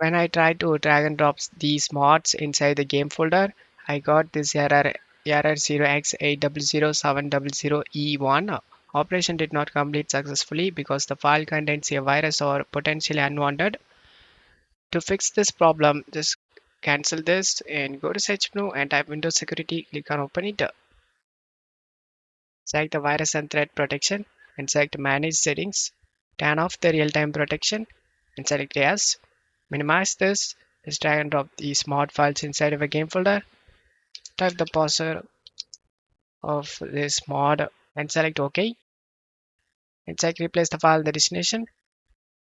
When I tried to drag and drop these mods inside the game folder, I got this error 0x800700E1. Operation did not complete successfully because the file contains a virus or potentially unwanted. To fix this problem, just cancel this and go to search menu and type Windows Security, click on open it. Select the virus and threat protection and select manage settings. Turn off the real-time protection and select yes. Minimize this. Just drag and drop these mod files inside of a game folder. Type the password of this mod and select OK. And select replace the file in the destination.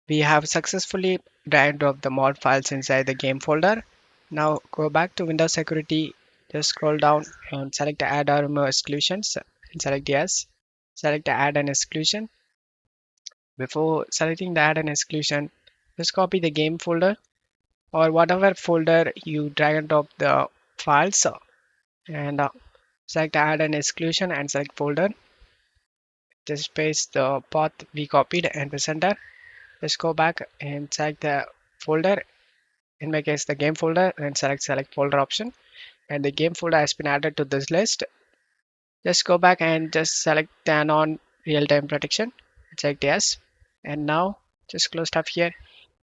We have successfully drag and dropped the mod files inside the game folder. Now go back to Windows Security. Just scroll down and select add or remove exclusions and select yes. Select add an exclusion. Before selecting the add an exclusion, just copy the game folder or whatever folder you drag and drop the files and select add an exclusion and select folder. Just paste the path we copied and press enter. Just go back and select the folder, in my case the game folder, and select folder option, and the game folder has been added to this list. Just go back and just select turn on real-time protection, select yes, and now just close stuff here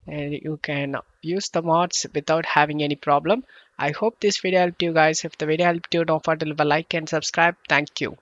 and you can use the mods without having any problem. I hope this video helped you guys. If the video helped you, don't forget to leave a like and subscribe. Thank you.